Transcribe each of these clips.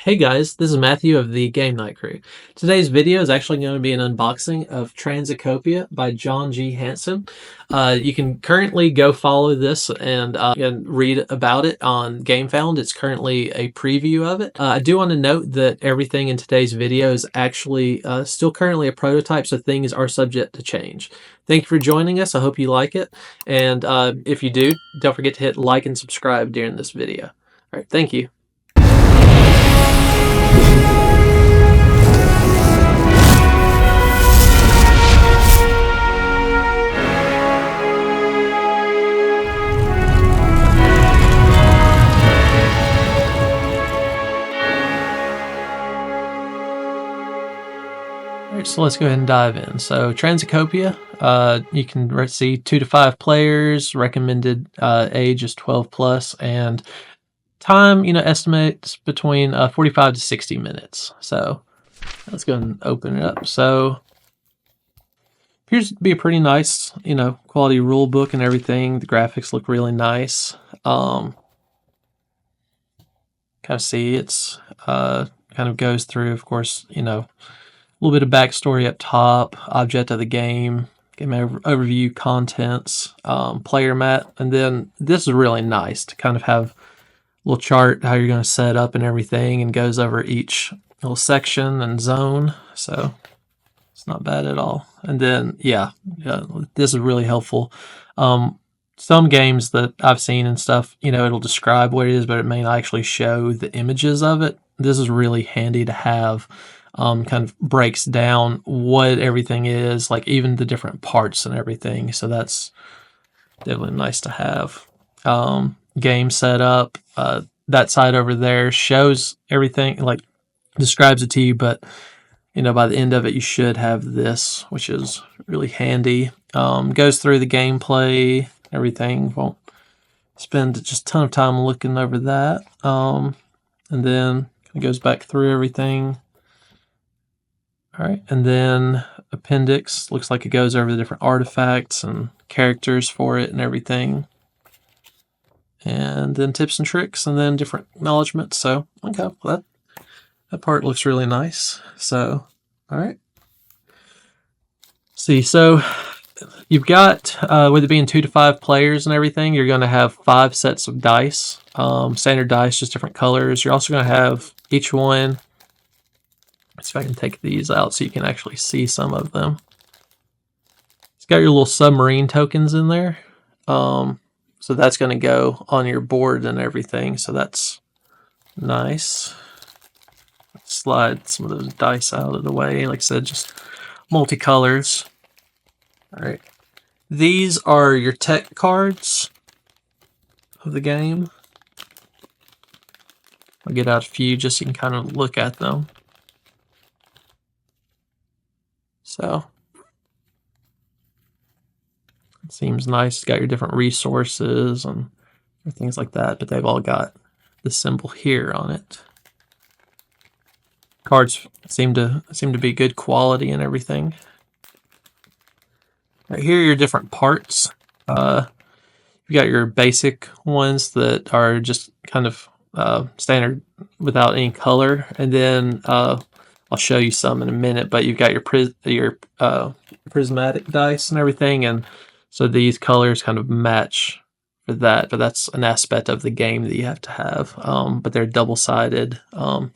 Hey guys, this is Matthew of the GameKnight crew. Today's video is actually going to be an unboxing of Transecopia by JGamesHansen. You can currently go follow this and read about it on Gamefound. It's currently a preview of it. I do want to note that everything in today's video is actually still currently a prototype, so things are subject to change. Thank you for joining us. I hope you like it. And if you do, don't forget to hit like and subscribe during this video. All right, thank you. Alright, so let's go ahead and dive in. So Transecopia, you can see 2 to 5 players, recommended age is 12 plus, and time, estimates between 45 to 60 minutes. So let's go ahead and open it up. So appears to be a pretty nice, quality rule book and everything. The graphics look really nice. Kind of see it's kind of goes through, of course, a little bit of backstory up top, object of the game overview, contents, player mat, and then this is really nice to kind of have a little chart how you're going to set up and everything, and goes over each little section and zone, so it's not bad at all. And then yeah, this is really helpful. Some games that I've seen and stuff, it'll describe what it is, but it may not actually show the images of it. This is really handy to have. Kind of breaks down what everything is, like even the different parts and everything. So that's definitely nice to have. Game setup, that side over there shows everything, like describes it to you, but by the end of it you should have this, which is really handy. Goes through the gameplay, everything. Won't spend just a ton of time looking over that. And then it goes back through everything. All right, and then appendix, looks like it goes over the different artifacts and characters for it and everything. And then tips and tricks, and then different acknowledgements. So, okay, well, that part looks really nice. So, all right. See, so you've got, with it being 2 to 5 players and everything, you're going to have 5 sets of dice. Standard dice, just different colors. You're also going to have each one. Let's see if I can take these out so you can actually see some of them. It's got your little submarine tokens in there. So that's going to go on your board and everything. So that's nice. Let's slide some of those dice out of the way. Like I said, just multicolors. All right. These are your tech cards of the game. I'll get out a few just so you can kind of look at them. So it seems nice. It's got your different resources and things like that, but they've all got the symbol here on it. Cards seem to be good quality and everything. Right here are your different parts. You've got your basic ones that are just kind of standard without any color, and then I'll show you some in a minute, but you've got your prismatic dice and everything, and so these colors kind of match for that, but that's an aspect of the game that you have to have. But they're double-sided,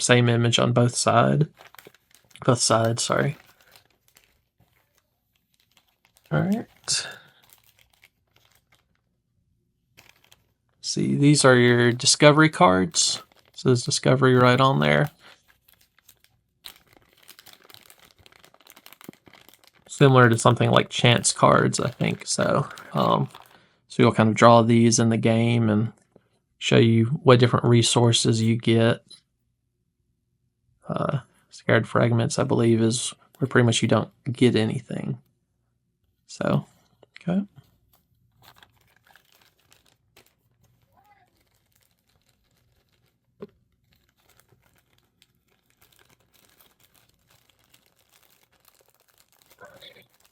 same image on both sides, sorry. All right. See, these are your discovery cards. So there's discovery right on there. Similar to something like chance cards, I think. So, so you'll kind of draw these in the game and show you what different resources you get. Scared fragments, I believe, is where pretty much you don't get anything. So, okay.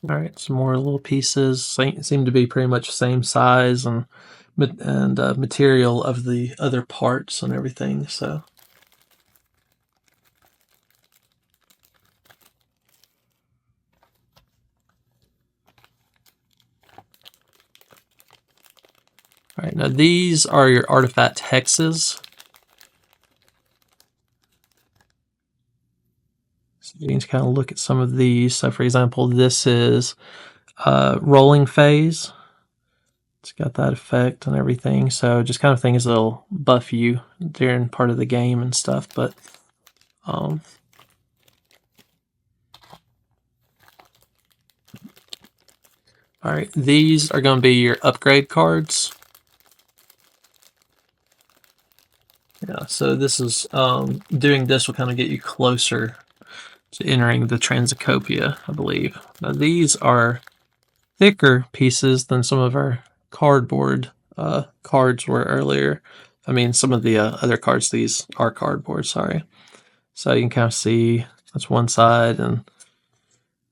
All right, some more little pieces seem to be pretty much the same size and material of the other parts and everything. So All right, now these are your artifact hexes. So you can kind of look at some of these. So for example, this is rolling phase. It's got that effect and everything. So just kind of things that'll buff you during part of the game and stuff. But all right, these are going to be your upgrade cards. Yeah, so this is doing this will kind of get you closer to entering the Transecopia, I believe. Now these are thicker pieces than some of our cardboard cards were earlier. I mean, some of the other cards, these are cardboard, sorry. So you can kind of see that's one side, and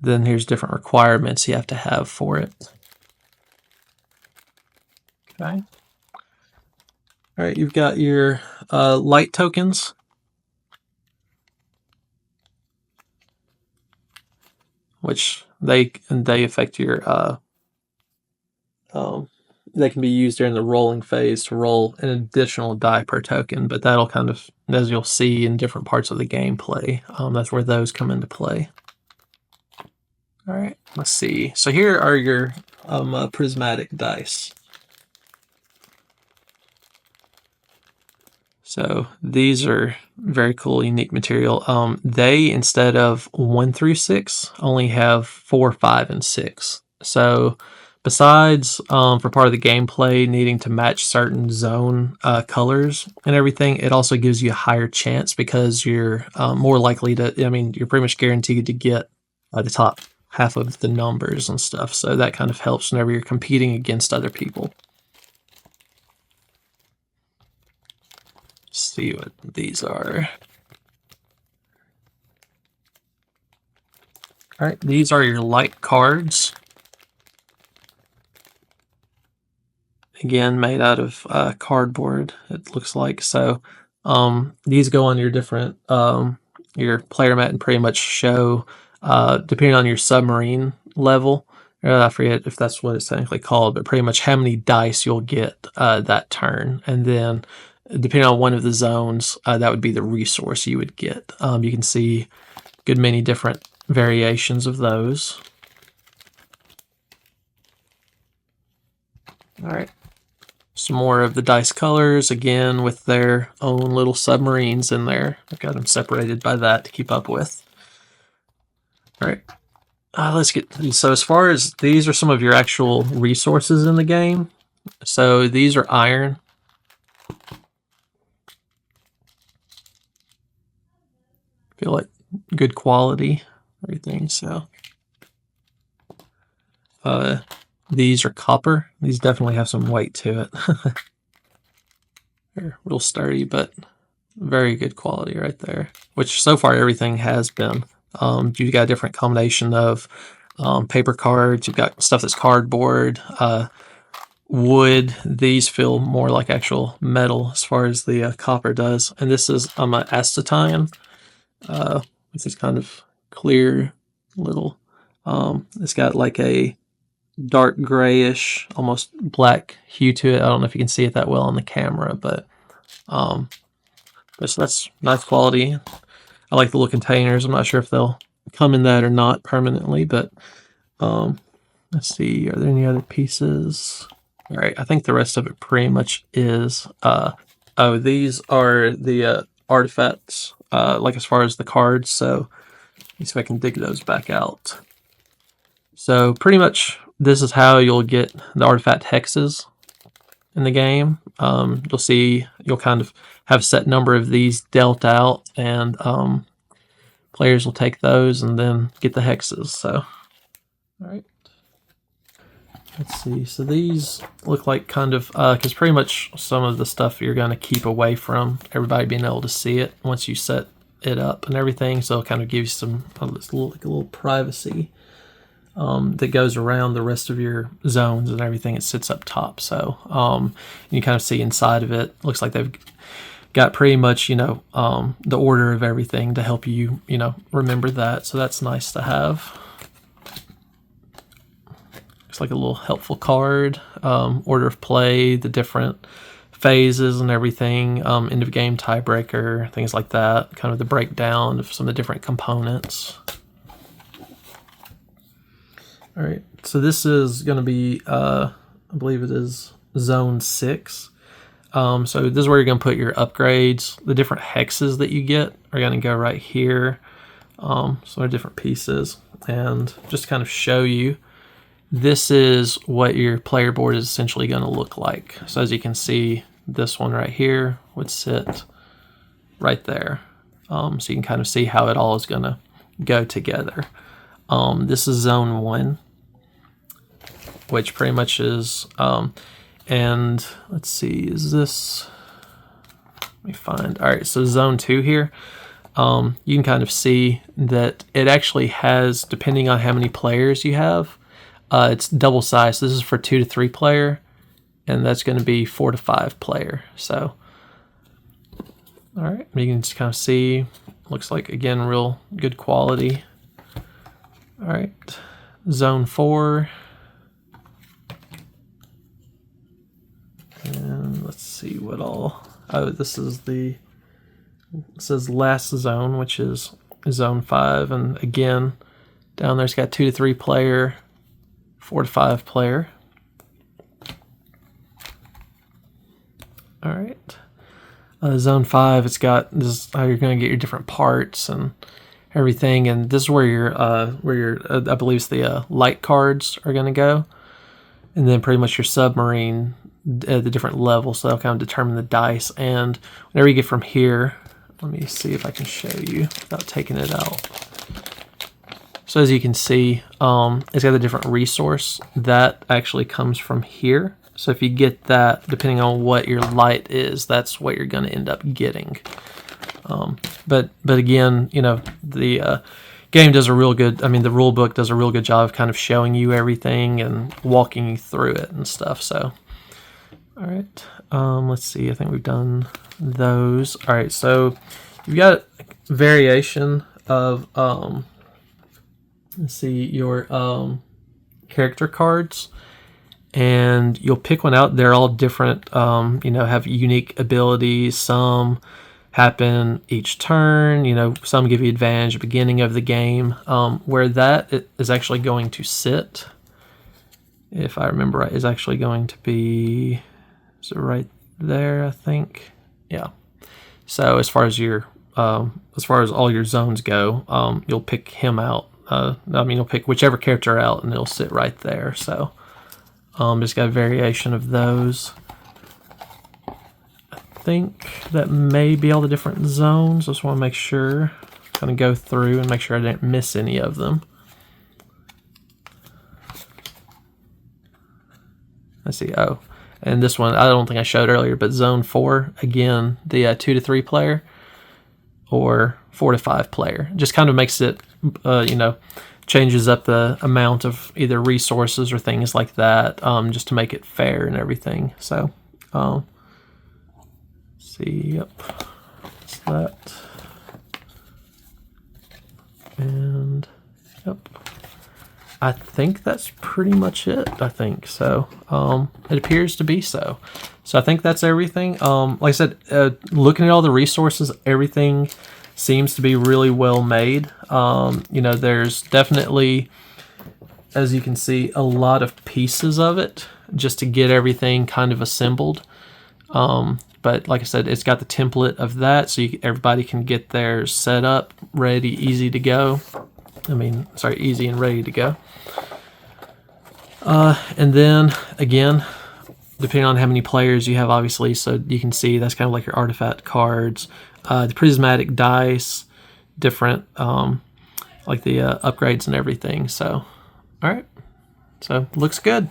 then here's different requirements you have to have for it. Okay. All right, you've got your light tokens. Which they affect your they can be used during the rolling phase to roll an additional die per token, but that'll kind of, as you'll see in different parts of the gameplay, that's where those come into play. All right, let's see. So here are your prismatic dice. So these are very cool, unique material. They, instead of 1 through 6, only have 4, 5, and 6. So besides for part of the gameplay needing to match certain zone colors and everything, it also gives you a higher chance because you're more likely to, I mean, you're pretty much guaranteed to get the top half of the numbers and stuff. So that kind of helps whenever you're competing against other people. See what these are. All right, these are your light cards. Again, made out of cardboard, it looks like. So these go on your different, your player mat and pretty much show, depending on your submarine level, I forget if that's what it's technically called, but pretty much how many dice you'll get that turn. And then depending on one of the zones, that would be the resource you would get. You can see a good many different variations of those. All right. Some more of the dice colors, again, with their own little submarines in there. I've got them separated by that to keep up with. All right. Let's get, so as far as these are some of your actual resources in the game. So these are iron. Feel like good quality, everything. So these are copper. These definitely have some weight to it. They're real sturdy, but very good quality right there. Which so far everything has been. You've got a different combination of paper cards. You've got stuff that's cardboard, wood. These feel more like actual metal as far as the copper does. And this is an acetine. With this kind of clear little, it's got like a dark grayish, almost black hue to it. I don't know if you can see it that well on the camera, but so that's nice quality. I like the little containers. I'm not sure if they'll come in that or not permanently, but let's see, are there any other pieces? All right, I think the rest of it pretty much is, oh, these are the artifacts, like as far as the cards, so let me see if I can dig those back out. So pretty much this is how you'll get the artifact hexes in the game. You'll see you'll kind of have a set number of these dealt out, and players will take those and then get the hexes. So, all right. Let's see. So these look like kind of, because pretty much some of the stuff you're going to keep away from everybody being able to see it once you set it up and everything. So it'll kind of give you some, like a little privacy that goes around the rest of your zones and everything. It sits up top. So you kind of see inside of it. Looks like they've got pretty much, you know, the order of everything to help you, you know, remember that. So that's nice to have. looks like a little helpful card. Order of play, the different phases and everything, end of game tiebreaker, things like that. Kind of the breakdown of some of the different components. All right, so this is going to be, I believe it is Zone 6. So this is where you're going to put your upgrades. The different hexes that you get are going to go right here. So they're different pieces. And just to kind of show you, this is what your player board is essentially going to look like. So as you can see, this one right here would sit right there. So you can kind of see how it all is going to go together. This is Zone 1, which pretty much is, and let's see, is this, let me find, all right, so Zone 2 here, you can kind of see that it actually has, depending on how many players you have, it's double size. This is for 2 to 3 player, and that's going to be 4 to 5 player. So, all right, you can just kind of see, looks like, again, real good quality. All right, Zone 4. And let's see what all, oh, this is the, it says last zone, which is Zone 5. And again, down there's got 2 to 3 player, 4 to 5 player. All right. Zone 5, it's got, this is how you're going to get your different parts and everything. And this is where your, I believe it's the light cards are going to go. And then pretty much your submarine, the different levels, so that'll kind of determine the dice. And whenever you get from here, let me see if I can show you without taking it out. So as you can see, it's got a different resource that actually comes from here. So if you get that, depending on what your light is, that's what you're going to end up getting. But again, you know, the game does a real good, I mean, the rule book does a real good job of kind of showing you everything and walking you through it and stuff. So, all right, let's see, I think we've done those. All right, so you've got variation of, let's see, your character cards, and you'll pick one out. They're all different, you know, have unique abilities. Some happen each turn, you know, some give you advantage at the beginning of the game. Where that is actually going to sit, if I remember right, is actually going to be, is it right there, I think? Yeah. So as far as your, as far as all your zones go, you'll pick him out. I mean, you'll pick whichever character out and it'll sit right there. So just got a variation of those. I think that may be all the different zones. Just want to make sure, kind of go through and make sure I didn't miss any of them. Let's see, oh, and this one, I don't think I showed earlier, but Zone 4, again, the 2 to 3 player or 4 to 5 player. Just kind of makes it, you know, changes up the amount of either resources or things like that, just to make it fair and everything. So, see, yep, that's that. And, yep. I think that's pretty much it, I think. So, it appears to be so. So I think that's everything. Like I said, looking at all the resources, everything seems to be really well made. You know, there's definitely, as you can see, a lot of pieces of it just to get everything kind of assembled. But like I said, it's got the template of that, so everybody can get theirs set up, ready, easy to go. I mean, sorry, easy and ready to go. And then, again, depending on how many players you have, obviously, so you can see that's kind of like your artifact cards. The prismatic dice, different, like the upgrades and everything. So, all right. So, looks good.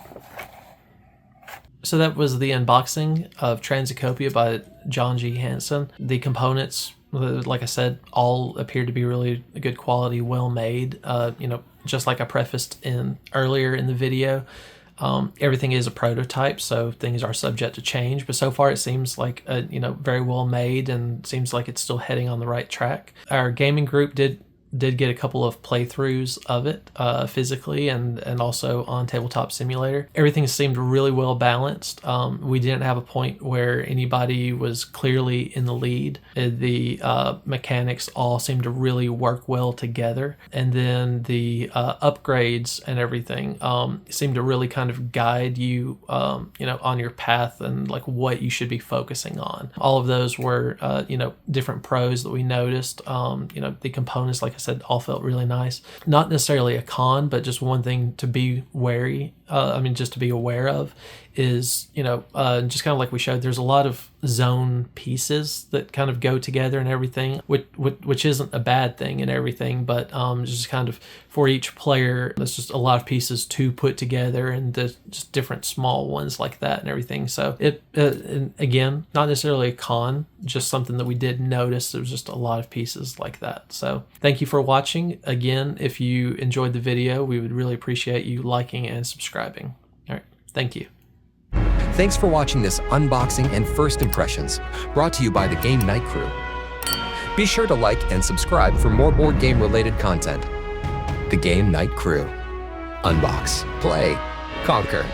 So that was the unboxing of Transecopia by JGamesHansen. The components, like I said, all appear to be really good quality, well made. You know, just like I prefaced earlier in the video, everything is a prototype, so things are subject to change. But so far, it seems like you know, very well made, and seems like it's still heading on the right track. Our gaming group did did get a couple of playthroughs of it physically and also on Tabletop Simulator. Everything seemed really well balanced. We didn't have a point where anybody was clearly in the lead. The mechanics all seemed to really work well together, and then the upgrades and everything seemed to really kind of guide you, on your path and like what you should be focusing on. All of those were, different pros that we noticed. The components, like I said, all felt really nice. Not necessarily a con, but just one thing to be wary. Just to be aware of is, just kind of like we showed, there's a lot of zone pieces that kind of go together and everything, which isn't a bad thing and everything, but just kind of for each player, there's just a lot of pieces to put together, and there's just different small ones like that and everything. So and again, not necessarily a con, just something that we did notice. There was just a lot of pieces like that. So thank you for watching. Again, if you enjoyed the video, we would really appreciate you liking and subscribing. All right, thank you. Thanks for watching this unboxing and first impressions, brought to you by the GameKnight crew. Be sure to like and subscribe for more board game related content. The GameKnight crew. Unbox, play, conquer.